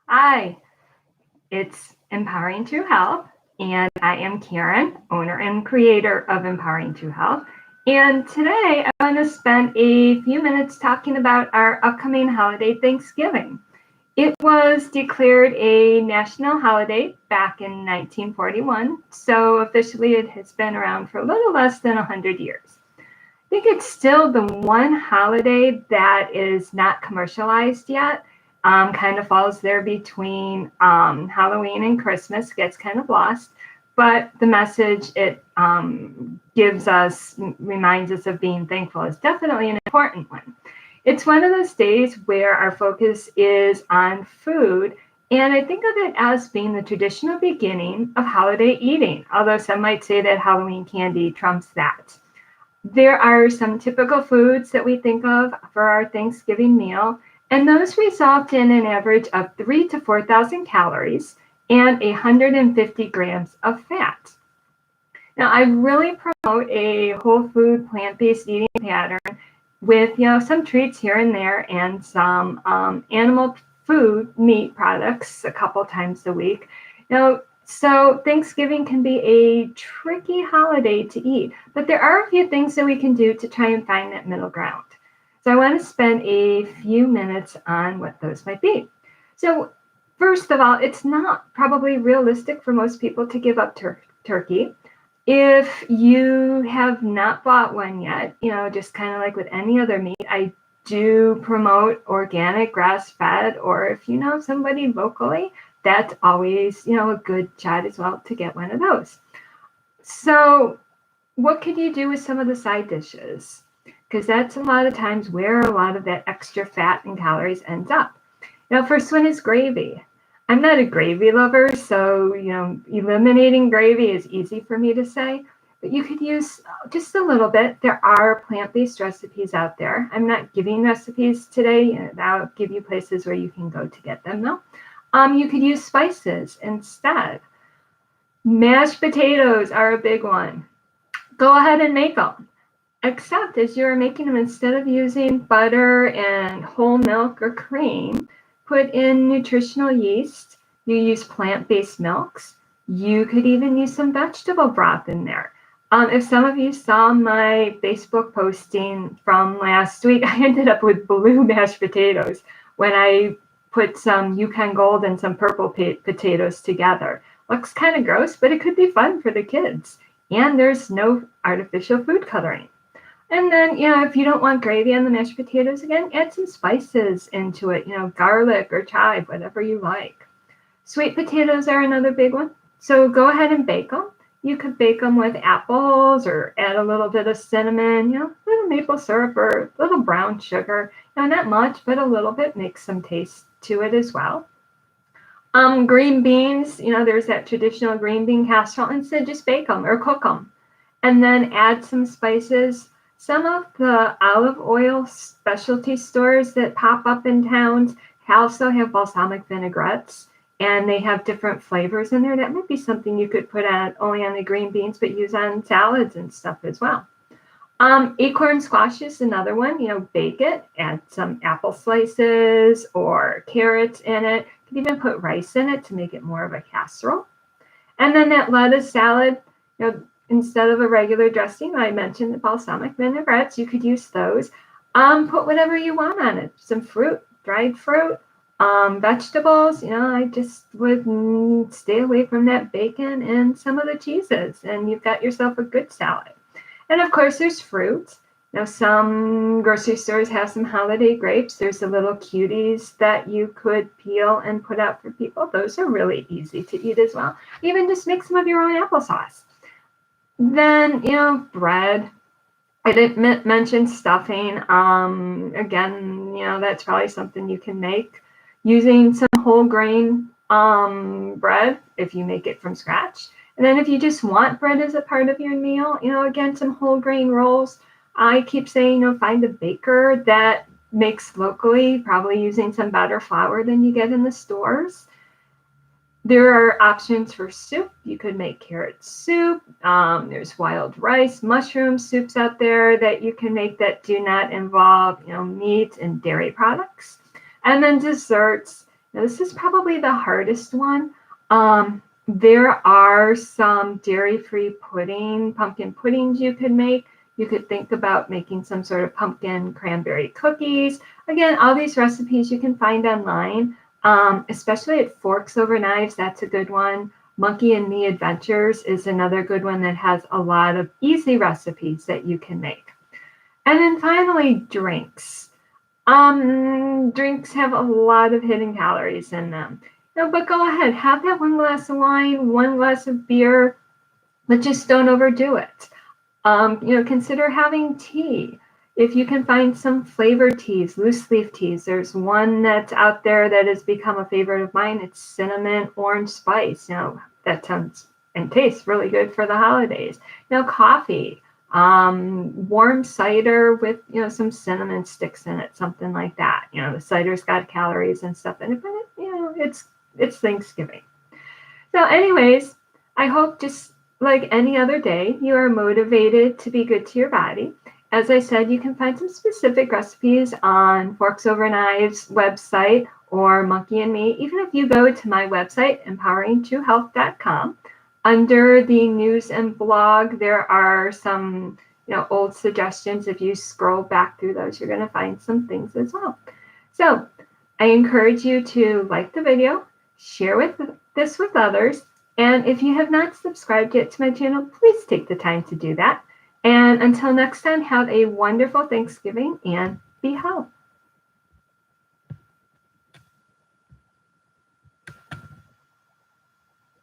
Hi, it's Empowering True Health, and I am Karen, owner and creator of Empowering True Health. And today I want to spend a few minutes talking about our upcoming holiday, Thanksgiving. It was declared a national holiday back in 1941, so officially it has been around for a little less than 100 years. I think it's still the one holiday that is not commercialized yet. Kind of falls there between Halloween and Christmas, gets kind of lost. But the message it gives us, reminds us of being thankful, is definitely an important one. It's one of those days where our focus is on food, and I think of it as being the traditional beginning of holiday eating, although some might say that Halloween candy trumps that. There are some typical foods that we think of for our Thanksgiving meal, and those result in an average of 3 to 4,000 calories and 150 grams of fat. Now, I really promote a whole food, plant-based eating pattern with, some treats here and there and some animal food, meat products a couple times a week. So Thanksgiving can be a tricky holiday to eat, but there are a few things that we can do to try and find that middle ground. So I want to spend a few minutes on what those might be. So first of all, it's not probably realistic for most people to give up turkey. If you have not bought one yet, just kind of like with any other meat, I do promote organic grass-fed, or if you know somebody locally, that's always, a good shot as well to get one of those. So what could you do with some of the side dishes? Because that's a lot of times where a lot of that extra fat and calories ends up. First one is gravy. I'm not a gravy lover, so, eliminating gravy is easy for me to say, but you could use just a little bit. There are plant-based recipes out there. I'm not giving recipes today. I'll give you places where you can go to get them, though. You could use spices instead. Mashed potatoes are a big one. Go ahead and make them. Except as you're making them, instead of using butter and whole milk or cream, put in nutritional yeast. You use plant-based milks. You could even use some vegetable broth in there. If some of you saw my Facebook posting from last week, I ended up with blue mashed potatoes when I put some Yukon Gold and some purple potatoes together. Looks kind of gross, but it could be fun for the kids. And there's no artificial food coloring. And then, if you don't want gravy on the mashed potatoes, again, add some spices into it, garlic or chive, whatever you like. Sweet potatoes are another big one. So go ahead and bake them. You could bake them with apples or add a little bit of cinnamon, a little maple syrup or a little brown sugar. Not much, but a little bit makes some taste to it as well. Green beans, there's that traditional green bean casserole. Instead, just bake them or cook them. And then add some spices. Some of the olive oil specialty stores that pop up in towns also have balsamic vinaigrettes, and they have different flavors in there. That might be something you could put only on the green beans, but use on salads and stuff as well. Acorn squash is another one. Bake it, add some apple slices or carrots in it. You could even put rice in it to make it more of a casserole. And then that lettuce salad, instead of a regular dressing, I mentioned the balsamic vinaigrettes. You could use those. Put whatever you want on it. Some fruit, dried fruit, vegetables. I just would stay away from that bacon and some of the cheeses, and you've got yourself a good salad. And of course, there's fruit. Some grocery stores have some holiday grapes. There's the little cuties that you could peel and put out for people. Those are really easy to eat as well. Even just make some of your own applesauce. Then, bread. I didn't mention stuffing. Again, that's probably something you can make using some whole grain bread if you make it from scratch. And then if you just want bread as a part of your meal, again, some whole grain rolls. I keep saying, find a baker that makes locally, probably using some better flour than you get in the stores. There are options for soup. You could make carrot soup. There's wild rice, mushroom soups out there that you can make that do not involve, meat and dairy products. And then desserts. Now, this is probably the hardest one. There are some dairy-free pumpkin puddings you could make. You could think about making some sort of pumpkin cranberry cookies. Again, all these recipes you can find online, especially at Forks Over Knives. That's a good one. Monkey and Me Adventures is another good one that has a lot of easy recipes that you can make. And then finally, drinks. Drinks have a lot of hidden calories in them. No, but go ahead, have that one glass of wine, one glass of beer, but just don't overdo it. Consider having tea. If you can find some flavored teas, loose leaf teas, there's one that's out there that has become a favorite of mine. It's cinnamon orange spice. That sounds and tastes really good for the holidays. Coffee, warm cider with, some cinnamon sticks in it, something like that. The cider's got calories and stuff in it, but it's Thanksgiving. So anyways, I hope just like any other day, you are motivated to be good to your body. As I said, you can find some specific recipes on Forks Over Knives website or Monkey and Me. Even if you go to my website, empoweringtruehealth.com, under the news and blog, there are some old suggestions. If you scroll back through those, you're going to find some things as well. So I encourage you to like the video, share this with others. And if you have not subscribed yet to my channel, please take the time to do that. And until next time, have a wonderful Thanksgiving and be healthy.